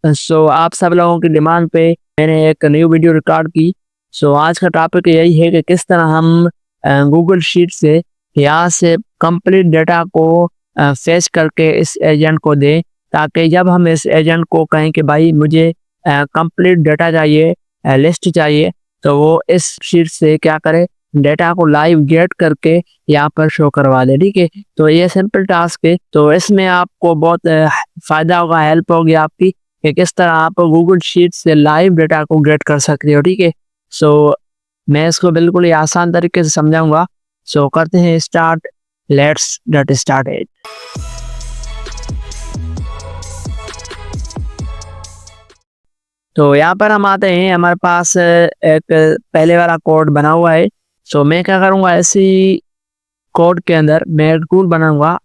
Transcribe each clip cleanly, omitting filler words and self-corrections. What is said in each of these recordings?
सो आप सब लोगों की डिमांड पे मैंने एक न्यू वीडियो रिकॉर्ड की। सो आज का टॉपिक यही है कि किस तरह हम गूगल शीट से यहाँ से कंप्लीट डेटा को फेच करके इस एजेंट को दें, ताकि जब हम इस एजेंट को कहें कि भाई मुझे कंप्लीट डेटा चाहिए, लिस्ट चाहिए, तो वो इस शीट से क्या करे, डेटा को लाइव गेट करके यहाँ पर शो करवा दे। ठीक है, तो ये सिंपल टास्क है। तो इसमें आपको बहुत फ़ायदा होगा, हेल्प होगी आपकी कि किस तरह आप गूगल शीट से लाइव डेटा को गेट कर सकते हो। ठीक है, सो मैं इसको बिल्कुल ही आसान तरीके से समझाऊंगा। सो करते हैं स्टार्ट, लेट्स गेट स्टार्टेड। तो यहाँ पर हम आते हैं, हमारे पास एक पहले वाला कोड बना हुआ है। सो मैं क्या करूँगा, इसी कोड के अंदर मैं एक टूल बनाऊंगा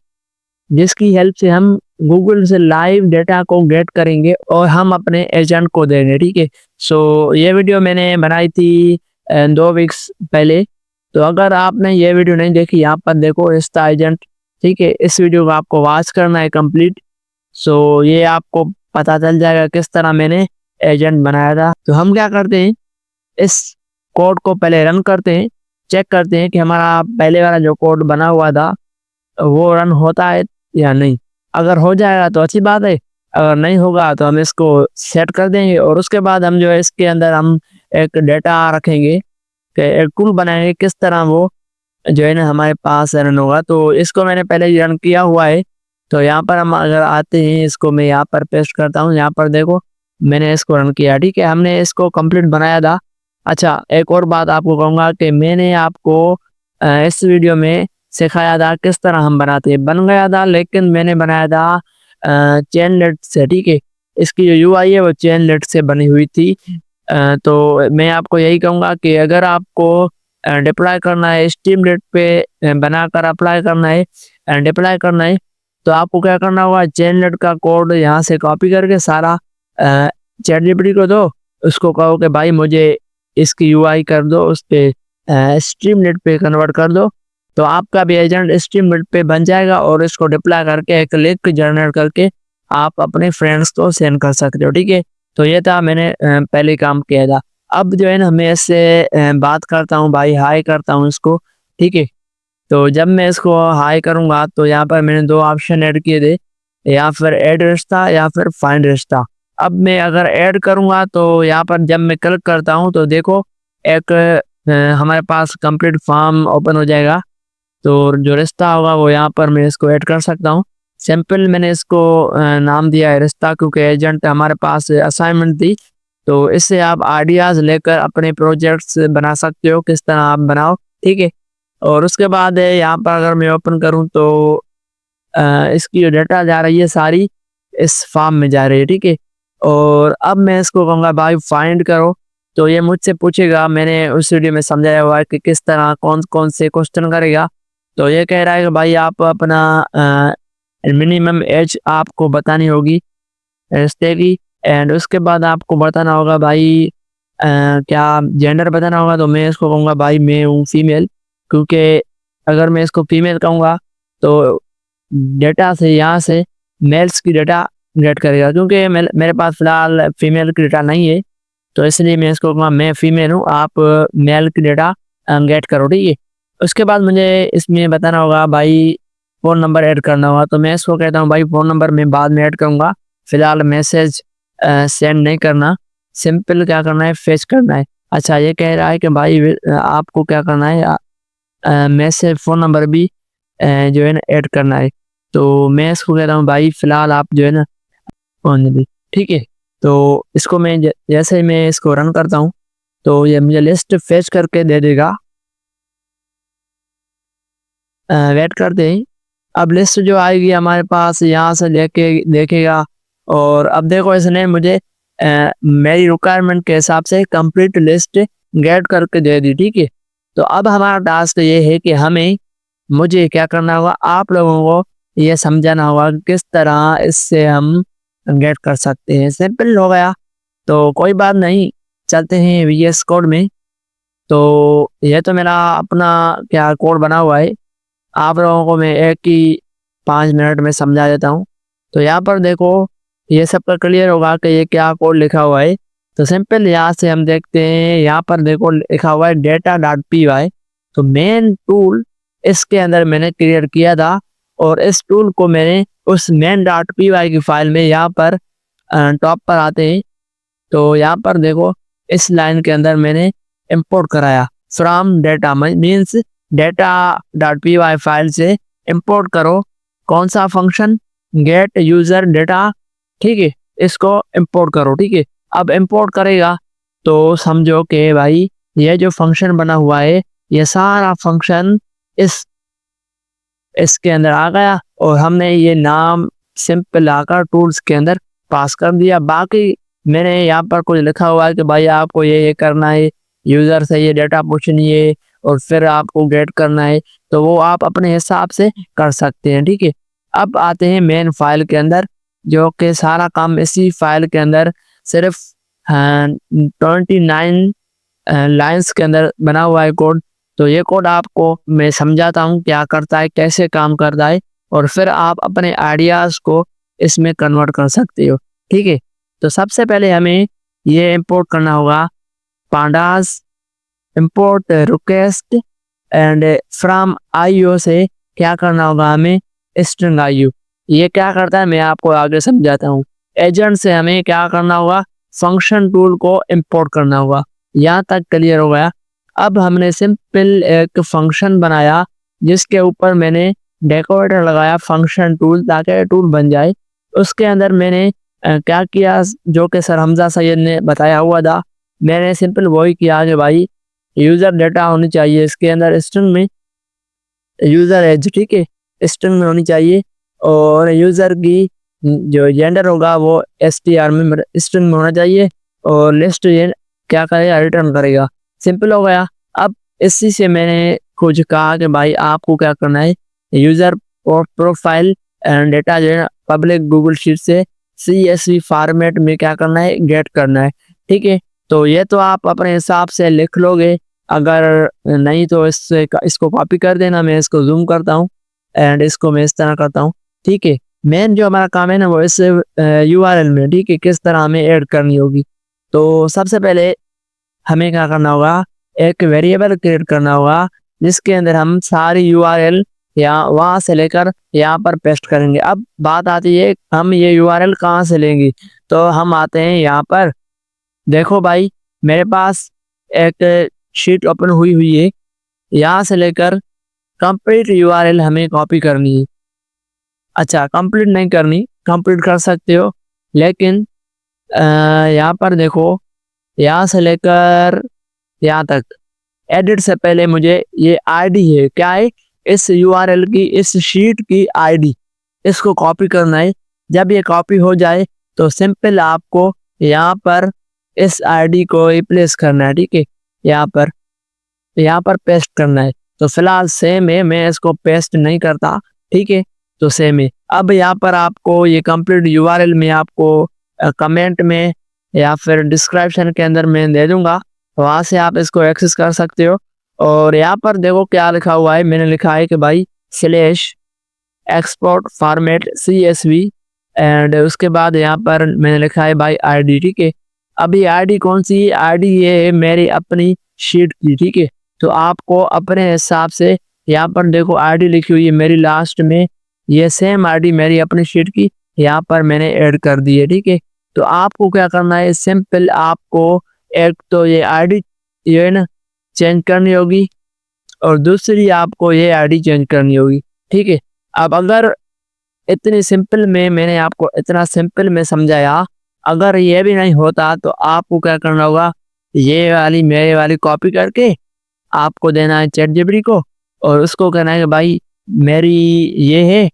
जिसकी हेल्प से हम गूगल से लाइव डेटा को गेट करेंगे और हम अपने एजेंट को देंगे। ठीक है, सो ये वीडियो मैंने बनाई थी 2 वीक्स पहले। तो अगर आपने ये वीडियो नहीं देखी, यहाँ पर देखो इंस्टा एजेंट। ठीक है, इस वीडियो को आपको वॉच करना है कंप्लीट। सो ये आपको पता चल जाएगा किस तरह मैंने एजेंट बनाया था। तो हम क्या करते हैं, इस कोड को पहले रन करते हैं, चेक करते हैं कि हमारा पहले वाला जो कोड बना हुआ था वो रन होता है या नहीं। अगर हो जाएगा तो अच्छी बात है, अगर नहीं होगा तो हम इसको सेट कर देंगे और उसके बाद हम जो है इसके अंदर हम एक डेटा रखेंगे कि एक टूल बनाएंगे किस तरह वो जो है ना हमारे पास रन होगा। तो इसको मैंने पहले ही रन किया हुआ है। तो यहाँ पर हम अगर आते हैं, इसको मैं यहाँ पर पेस्ट करता हूँ, यहाँ पर देखो मैंने इसको रन किया। ठीक है, हमने इसको कंप्लीट बनाया था। अच्छा, एक और बात आपको कहूँगा कि मैंने आपको इस वीडियो में सिखाया था किस तरह हम बनाते हैं, बन गया था, लेकिन मैंने बनाया था चेनलेट से। ठीक है, इसकी जो यूआई है वो चेनलेट से बनी हुई थी। तो मैं आपको यही कहूँगा कि अगर आपको डिप्लॉय करना है, स्ट्रीमलेट पे बनाकर अप्लाई करना है, डिप्लॉय करना है, तो आपको क्या करना होगा, चेनलेट का कोड यहाँ से कॉपी करके सारा चैट जीपीटी को दो, उसको कहो कि भाई मुझे इसकी यूआई कर दो, उस पर स्ट्रीमलेट पे कन्वर्ट कर दो, तो आपका भी एजेंट स्ट्रीमलेट पे बन जाएगा और इसको डिप्लॉय करके एक लिंक जनरेट करके आप अपने फ्रेंड्स को सेंड कर सकते हो। ठीक है, तो ये था मैंने पहले काम किया था। अब जो है ना मैं इससे बात करता हूँ, भाई हाई करता हूँ इसको। ठीक है, तो जब मैं इसको हाई करूँगा तो यहाँ पर मैंने 2 ऑप्शन ऐड किए थे, या फिर ऐड रिश्ता या फिर फाइंड रिश्ता। अब मैं अगर ऐड करूँगा तो यहाँ पर जब मैं क्लिक करता हूँ तो देखो एक हमारे पास कंप्लीट फॉर्म ओपन हो जाएगा। तो जो रिश्ता होगा वो यहाँ पर मैं इसको ऐड कर सकता हूँ। सिंपल मैंने इसको नाम दिया है रिश्ता, क्योंकि एजेंट हमारे पास असाइनमेंट थी। तो इससे आप आइडियाज़ लेकर अपने प्रोजेक्ट्स बना सकते हो, किस तरह आप बनाओ। ठीक है, और उसके बाद यहाँ पर अगर मैं ओपन करूँ तो इसकी जो डेटा जा रही है सारी इस फॉर्म में जा रही है। ठीक है, और अब मैं इसको कहूँगा भाई फाइंड करो, तो ये मुझसे पूछेगा, मैंने उस वीडियो में समझाया हुआ है कि किस तरह कौन कौन से क्वेश्चन करेगा। तो ये कह रहा है कि भाई आप अपना मिनिमम एज आपको बतानी होगी रिश्ते की, एंड उसके बाद आपको बताना होगा भाई क्या जेंडर बताना होगा। तो मैं इसको कहूँगा भाई मैं हूँ फीमेल, क्योंकि अगर मैं इसको फीमेल कहूँगा तो डेटा से यहाँ से मेल्स की डेटा गेट करेगा, क्योंकि मेरे पास फ़िलहाल फीमेल की डेटा नहीं है। तो इसलिए मैं इसको कहूँगा मैं फीमेल हूँ, आप मेल की डेटा गेट करो। ठीक है, उसके बाद मुझे इसमें बताना होगा भाई फ़ोन नंबर ऐड करना होगा। तो मैं इसको कहता हूँ भाई फ़ोन नंबर मैं बाद में ऐड करूँगा, फ़िलहाल मैसेज सेंड नहीं करना, सिंपल क्या करना है, फेच करना है। अच्छा, ये कह रहा है कि भाई आपको क्या करना है, मैसेज फ़ोन नंबर भी जो है ना ऐड करना है। तो मैं इसको कहता हूँ भाई फ़िलहाल आप जो है ना फ़ोन भी। ठीक है, तो इसको मैं जैसे ही मैं इसको रन करता हूँ तो ये मुझे लिस्ट फेच करके दे देगा। वेट करते हैं, अब लिस्ट जो आएगी हमारे पास यहाँ से लेके देखेगा, और अब देखो इसने मुझे मेरी रिक्वायरमेंट के हिसाब से कंप्लीट लिस्ट गेट करके दे दी। ठीक है, तो अब हमारा टास्क ये है कि मुझे क्या करना होगा, आप लोगों को ये समझाना होगा कि किस तरह इससे हम गेट कर सकते हैं। सिंपल हो गया, तो कोई बात नहीं, चलते हैं वीएस कोड में। तो ये तो मेरा अपना क्या कोड बना हुआ है, आप लोगों को मैं एक ही 5 मिनट में समझा देता हूँ। तो यहाँ पर देखो ये सबका क्लियर होगा कि ये क्या कोड लिखा हुआ है। तो सिंपल यहाँ से हम देखते हैं, यहाँ पर देखो लिखा हुआ है data.py। तो मेन टूल इसके अंदर मैंने क्रिएट किया था और इस टूल को मैंने उस main.py की फाइल में यहाँ पर टॉप पर आते हैं। तो यहाँ पर देखो इस लाइन के अंदर मैंने इंपोर्ट कराया from data, means data.py file से इंपोर्ट करो कौन सा फंक्शन, गेट यूजर डेटा, ठीक है, इसको इंपोर्ट करो। ठीक है, अब इंपोर्ट करेगा तो समझो कि भाई ये जो फंक्शन बना हुआ है ये सारा फंक्शन इसके अंदर आ गया और हमने ये नाम सिंपल आकर टूल्स के अंदर पास कर दिया। बाकी मैंने यहाँ पर कुछ लिखा हुआ है कि भाई आपको ये करना है, यूजर से ये डेटा पूछनी है और फिर आपको गेट करना है, तो वो आप अपने हिसाब से कर सकते हैं। ठीक है, अब आते हैं मेन फाइल के अंदर, जो कि सारा काम इसी फाइल के अंदर सिर्फ 29 लाइंस के अंदर बना हुआ है कोड। तो ये कोड आपको मैं समझाता हूँ क्या करता है, कैसे काम करता है, और फिर आप अपने आइडियाज़ को इसमें कन्वर्ट कर सकते हो। ठीक है, तो सबसे पहले हमें ये इंपोर्ट करना होगा pandas import request and from IO से क्या करना होगा हमें स्ट्रिंग IO। ये क्या करता है मैं आपको आगे समझाता हूँ। एजेंट से हमें क्या करना होगा, फंक्शन टूल को इंपोर्ट करना होगा। यहाँ तक क्लियर हो गया। अब हमने सिंपल एक फंक्शन बनाया जिसके ऊपर मैंने डेकोरेटर लगाया फंक्शन टूल, ताकि टूल बन जाए। उसके अंदर मैंने क्या किया, जो कि सर हमजा सैयद ने बताया हुआ था, मैंने सिंपल वही किया कि भाई यूज़र डेटा होनी चाहिए इसके अंदर स्ट्रिंग में, यूज़र एज, ठीक है, स्ट्रिंग में होनी चाहिए, और यूज़र की जो जेंडर होगा वो str में स्ट्रिंग में होना चाहिए, और लिस्ट ये क्या करेगा, रिटर्न करेगा। सिंपल हो गया। अब इसी से मैंने कुछ कहा कि भाई आपको क्या करना है, यूज़र प्रोफाइल एंड डेटा जो है पब्लिक गूगल शीट से CSV फॉर्मेट में क्या करना है, गेट करना है। ठीक है, तो ये तो आप अपने हिसाब से लिख लोगे, अगर नहीं तो इसको कॉपी कर देना। मैं इसको जूम करता हूँ एंड इसको मैं इस तरह करता हूँ। ठीक है, मेन जो हमारा काम है ना वो इस URL में, ठीक है, किस तरह हमें ऐड करनी होगी। तो सबसे पहले हमें क्या करना होगा, एक वेरिएबल क्रिएट करना होगा जिसके अंदर हम सारी URL या वहाँ से लेकर यहाँ पर पेस्ट करेंगे। अब बात आती है हम ये URL कहाँ से लेंगे, तो हम आते हैं यहाँ पर। देखो भाई मेरे पास एक शीट ओपन हुई है, यहाँ से लेकर कंप्लीट URL हमें कॉपी करनी है। अच्छा, कंप्लीट नहीं करनी, कंप्लीट कर सकते हो, लेकिन यहाँ पर देखो यहाँ से लेकर यहाँ तक एडिट से पहले मुझे ये ID है, क्या है, इस URL की, इस शीट की ID, इसको कॉपी करना है। जब ये कॉपी हो जाए तो सिंपल आपको यहाँ पर इस ID को रिप्लेस करना है। ठीक है, यहाँ पर पेस्ट करना है। तो फिलहाल सेम है, मैं इसको पेस्ट नहीं करता। ठीक है, तो सेम है। अब यहाँ पर आपको ये कंप्लीट URL में आपको कमेंट में या फिर डिस्क्रिप्शन के अंदर मैं दे दूंगा, वहाँ से आप इसको एक्सेस कर सकते हो। और यहाँ पर देखो क्या लिखा हुआ है, मैंने लिखा है कि भाई /export फॉर्मेट CSV एंड उसके बाद यहाँ पर मैंने लिखा है भाई ID। ठीक है, अभी ID कौन सी है, ID ये है मेरी अपनी शीट की। ठीक है, तो आपको अपने हिसाब से यहाँ पर देखो ID लिखी हुई है मेरी लास्ट में, ये सेम ID मेरी अपनी शीट की यहाँ पर मैंने ऐड कर दी है। ठीक है, तो आपको क्या करना है, सिंपल आपको एक तो ये ID ये ना चेंज करनी होगी, और दूसरी आपको ये ID चेंज करनी होगी। ठीक है, अब अगर इतनी सिंपल में मैंने आपको इतना सिंपल में समझाया, अगर ये भी नहीं होता तो आपको क्या करना होगा, ये वाली मेरे वाली कॉपी करके आपको देना है ChatGPT को, और उसको कहना है कि भाई मेरी ये है,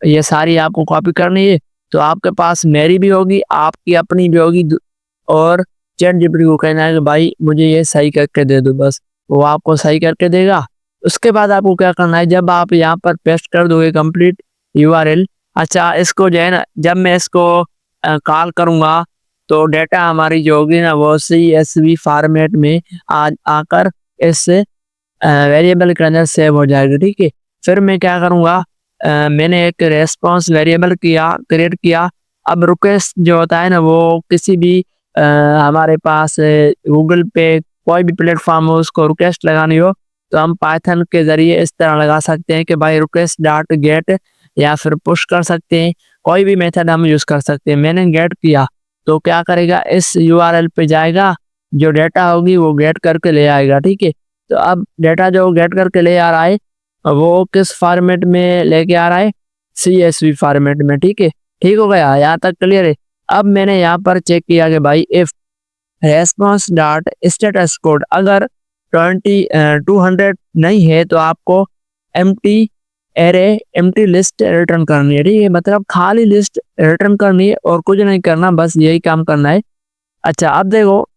ये सारी आपको कॉपी करनी है। तो आपके पास मेरी भी होगी, आपकी अपनी भी होगी, और ChatGPT को कहना है कि भाई मुझे ये सही करके दे दो, बस वो आपको सही करके देगा। उसके बाद आपको क्या करना है, जब आप यहाँ पर पेस्ट कर दोगे कंप्लीट URL, अच्छा इसको जो है ना, जब मैं इसको कॉल करूँगा तो डेटा हमारी जो होगी ना वो CSV फॉर्मेट में आकर इस वेरिएबल के अंदर सेव हो जाएगी। ठीक है, फिर मैं क्या करूँगा, मैंने एक रेस्पॉन्स वेरिएबल क्रिएट किया अब रिक्वेस्ट जो होता है ना वो किसी भी हमारे पास गूगल पे कोई भी प्लेटफॉर्म हो उसको रिक्वेस्ट लगानी हो तो हम पाइथन के ज़रिए इस तरह लगा सकते हैं कि भाई रिक्वेस्ट डॉट गेट या फिर पुश कर सकते हैं, कोई भी मेथड हम यूज़ कर सकते हैं। मैंने गेट किया तो क्या करेगा, इस यूआरएल पे जाएगा, जो डेटा होगी वो गेट करके ले आएगा, ठीक है। तो अब डेटा जो गेट करके ले आ रहा है वो किस फॉर्मेट में लेके आ रहा है, CSV फॉर्मेट में, ठीक है। ठीक हो गया, यहाँ तक क्लियर है। अब मैंने यहाँ पर चेक किया कि भाई if response dot status code अगर 200 नहीं है तो आपको empty array empty list return करनी है, ठीक है। मतलब खाली लिस्ट रिटर्न करनी है और कुछ नहीं करना, बस यही काम करना है। अच्छा अब देखो,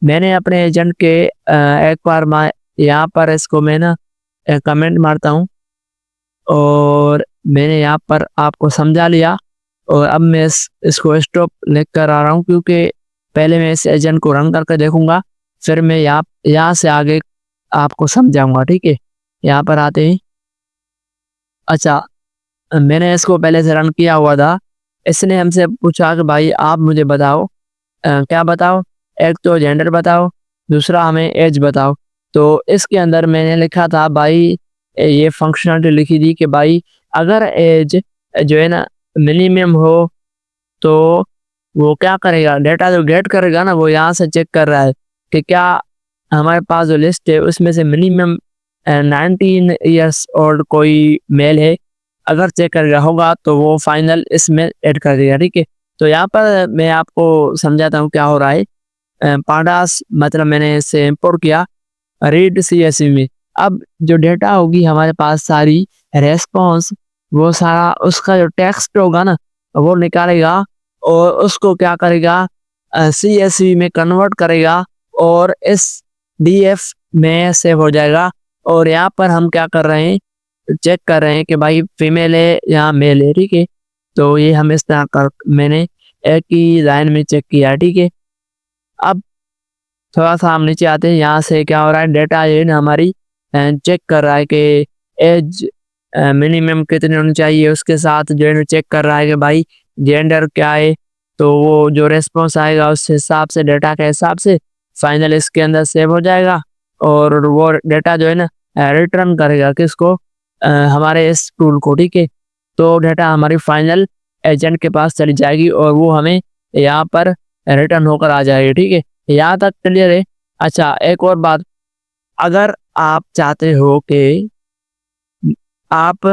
मैंने अपने एजेंट के एक बार मैं यहाँ पर इसको मैं ना कमेंट मारता हूँ और मैंने यहाँ पर आपको समझा लिया और अब मैं इसको स्टॉप लिख कर आ रहा हूँ, क्योंकि पहले मैं इस एजेंट को रन करके देखूंगा, फिर मैं यहाँ से आगे आपको समझाऊंगा, ठीक है। यहाँ पर आते ही अच्छा, मैंने इसको पहले से रन किया हुआ था। इसने हमसे पूछा कि भाई आप मुझे बताओ क्या बताओ, एक तो जेंडर बताओ, दूसरा हमें एज बताओ। तो इसके अंदर मैंने लिखा था भाई, ये फंक्शनलिटी लिखी थी कि भाई अगर एज जो है ना मिनिमम हो तो वो क्या करेगा, डेटा जो गेट करेगा ना वो यहाँ से चेक कर रहा है कि क्या हमारे पास जो लिस्ट है उसमें से मिनिमम 19 ईयर्स ओल्ड कोई मेल है। अगर चेक करेगा होगा तो वो फाइनल इसमें ऐड कर देगा, ठीक है। तो यहाँ पर मैं आपको समझाता हूँ क्या हो रहा है। पांडास मतलब मैंने इसे इंपोर्ट किया रीड CSV में। अब जो डेटा होगी हमारे पास सारी रेस्पॉन्स, वो सारा उसका जो टेक्स्ट होगा ना वो निकालेगा और उसको क्या करेगा, CSV में कन्वर्ट करेगा और इस DF में सेव हो जाएगा। और यहाँ पर हम क्या कर रहे हैं, चेक कर रहे हैं कि भाई फीमेल है या मेल है, ठीक है। तो ये हम इस तरह कर मैंने एक ही लाइन में चेक किया, ठीक है। अब थोड़ा सा हम नीचे आते हैं, यहाँ से क्या हो रहा है, डेटा ये ना हमारी चेक कर रहा है कि एज मिनिमम कितनी होनी चाहिए, उसके साथ जो है चेक कर रहा है कि भाई जेंडर क्या है। तो वो जो रेस्पॉन्स आएगा उस हिसाब से डेटा के हिसाब से फाइनल इसके अंदर सेव हो जाएगा और वो डेटा जो है ना रिटर्न करेगा किसको, हमारे इस टूल को, ठीक है। तो डेटा हमारी फाइनल एजेंट के पास चली जाएगी और वो हमें यहाँ पर रिटर्न होकर आ जाएगी, ठीक है। यहाँ तक क्लियर है। अच्छा एक और बात, अगर आप चाहते हो कि आप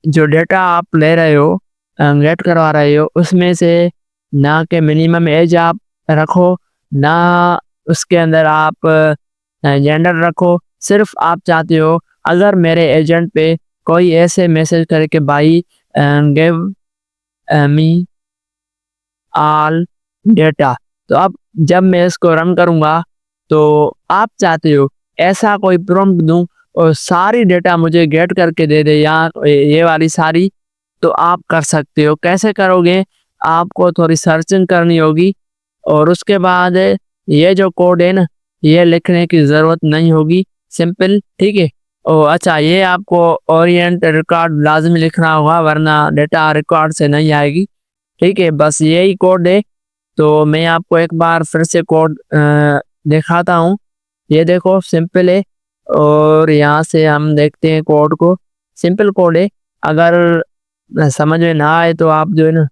जो डेटा आप ले रहे हो गेट करवा रहे हो उसमें से ना के मिनिमम एज आप रखो, ना उसके अंदर आप जेंडर रखो, सिर्फ आप चाहते हो अगर मेरे एजेंट पे कोई ऐसे मैसेज करे कि भाई गिव मी ऑल डेटा, तो अब जब मैं इसको रन करूंगा तो आप चाहते हो ऐसा कोई प्रॉम्प्ट दूं और सारी डेटा मुझे गेट करके दे दे या ये वाली सारी, तो आप कर सकते हो। कैसे करोगे, आपको थोड़ी सर्चिंग करनी होगी और उसके बाद ये जो कोड है ना ये लिखने की ज़रूरत नहीं होगी, सिंपल, ठीक है। और अच्छा ये आपको ओरिएंट रिकॉर्ड लाजमी लिखना होगा वरना डेटा रिकॉर्ड से नहीं आएगी, ठीक है। बस यही कोड है। तो मैं आपको एक बार फिर से कोड दिखाता हूँ। ये देखो सिंपल है और यहाँ से हम देखते हैं कोड को, सिंपल कोड है। अगर समझ में ना आए तो आप जो है ना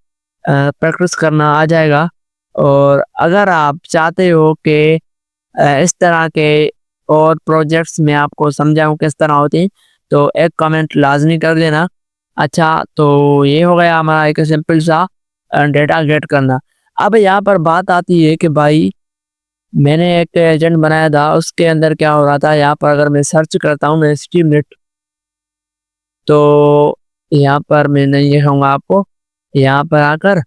प्रैक्टिस करना आ जाएगा। और अगर आप चाहते हो कि इस तरह के और प्रोजेक्ट्स में आपको समझाऊँ किस तरह होते हैं तो एक कमेंट लाजमी कर देना। अच्छा तो ये हो गया हमारा एक सिंपल सा डेटा गेट करना। अब यहाँ पर बात आती है कि भाई मैंने एक एजेंट बनाया था, उसके अंदर क्या हो रहा था, यहाँ पर अगर मैं सर्च करता हूँ मैं स्ट्रीमनेट, तो यहाँ पर मैं नहीं लिखूँगा आपको, यहाँ पर आकर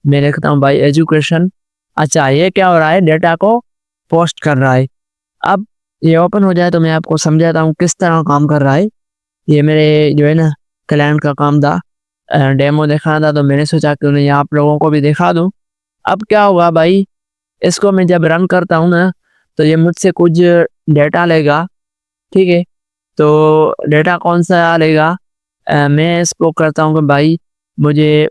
मैं लिखता हूँ भाई एजुकेशन। अच्छा ये क्या हो रहा है, डेटा को पोस्ट कर रहा है। अब ये ओपन हो जाए तो मैं आपको समझाता हूँ किस तरह काम कर रहा है। ये मेरे जो है ना क्लाइंट का काम था, डेमो दिखाना था, तो मैंने सोचा कि उन्हें आप लोगों को भी दिखा दूँ। अब क्या होगा भाई, इसको मैं जब रन करता हूँ ना तो ये मुझसे कुछ डेटा लेगा, ठीक है। तो डेटा कौन सा लेगा, मैं इसको करता हूँ कि भाई मुझे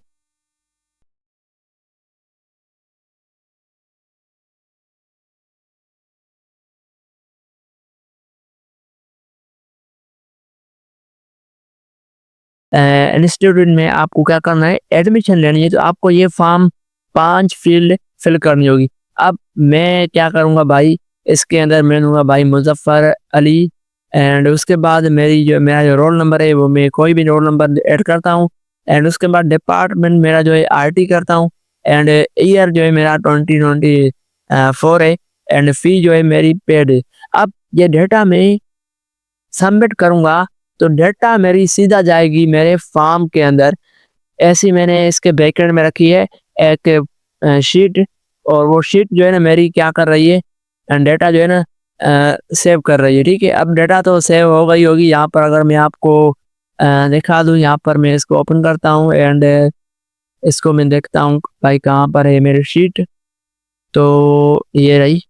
इंस्टीट्यूट में आपको क्या करना है, एडमिशन लेनी है, तो आपको ये फॉर्म 5 फील्ड फिल करनी होगी। अब मैं क्या करूँगा भाई, इसके अंदर मैं लूँगा भाई मुज़फ़्फ़र अली, एंड उसके बाद मेरा जो रोल नंबर है वो मैं कोई भी रोल नंबर ऐड करता हूँ, एंड उसके बाद डिपार्टमेंट मेरा जो है आरटी करता हूँ, एंड ईयर जो है मेरा 2024 है, एंड फ़ी जो है मेरी पेड है। अब ये डेटा मैं सबमिट करूँगा तो डेटा मेरी सीधा जाएगी मेरे फॉर्म के अंदर। ऐसी मैंने इसके बैकएंड में रखी है एक शीट, और वो शीट जो है ना मेरी क्या कर रही है, डेटा जो है ना सेव कर रही है। ठीक है, अब डेटा तो सेव हो गई होगी। यहाँ पर अगर मैं आपको दिखा दूँ, यहाँ पर मैं इसको ओपन करता हूँ, एंड इसको मैं देखता हूँ भाई कहाँ पर है मेरी शीट। तो ये रही,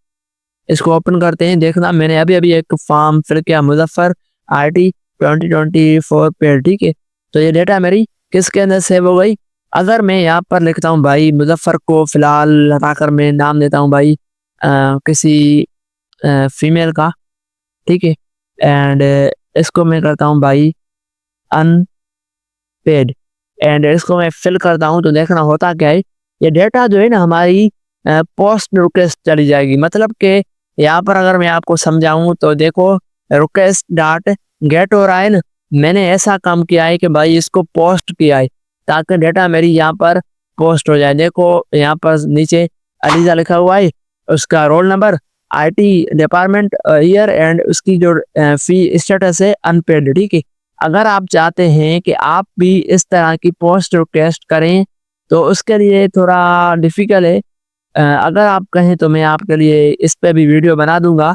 इसको ओपन करते हैं। देखना मैंने अभी अभी एक फॉर्म फिल किया, मुज़फ़्फ़र आरटी 2024 पेड। ठीक है, तो ये डेटा मेरी किसके अंदर सेव हो गई। अगर मैं यहाँ पर लिखता हूँ भाई मुज़फ़्फ़र को फ़िलहाल हटाकर मैं नाम देता हूँ भाई किसी फीमेल का। ठीक है, एंड इसको मैं करता हूँ भाई अनपेड, एंड इसको मैं फिल करता हूँ। तो देखना होता क्या है, ये डेटा जो है ना हमारी पोस्ट रिक्वेस्ट चली जाएगी। मतलब कि यहाँ पर अगर मैं आपको समझाऊँ तो देखो, रिक्वेस्ट डॉट गेट हो रहा है ना, मैंने ऐसा काम किया है कि भाई इसको पोस्ट किया है ताकि डेटा मेरी यहाँ पर पोस्ट हो जाए। देखो यहाँ पर नीचे अलीजा लिखा हुआ है, उसका roll number, IT department, year, and उसकी जो फी स्टेटस है अनपेड। ठीक है, अगर आप चाहते हैं कि आप भी इस तरह की पोस्ट रिक्वेस्ट करें तो उसके लिए थोड़ा डिफ़िकल्ट है। अगर आप कहें तो मैं आपके लिए इस पे भी वीडियो बना दूँगा,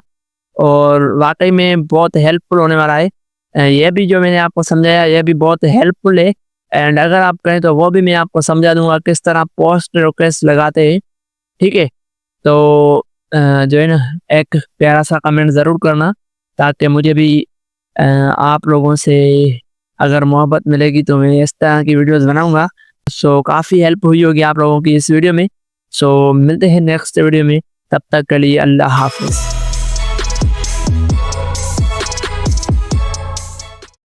और वाक़ई में बहुत हेल्पफुल होने वाला है। ये भी जो मैंने आपको समझाया ये भी बहुत हेल्पफुल है, एंड अगर आप कहें तो वो भी मैं आपको समझा दूँगा किस तरह पोस्ट रिक्वेस्ट लगाते हैं। ठीक है, तो जो है ना एक प्यारा-सा कमेंट ज़रूर करना, ताकि मुझे भी आप लोगों से अगर मोहब्बत मिलेगी तो मैं इस तरह की वीडियोज़ बनाऊँगा। सो काफ़ी हेल्प हुई होगी आप लोगों की इस वीडियो में। सो मिलते हैं नेक्स्ट वीडियो में, तब तक के लिए अल्लाह हाफ़िज़।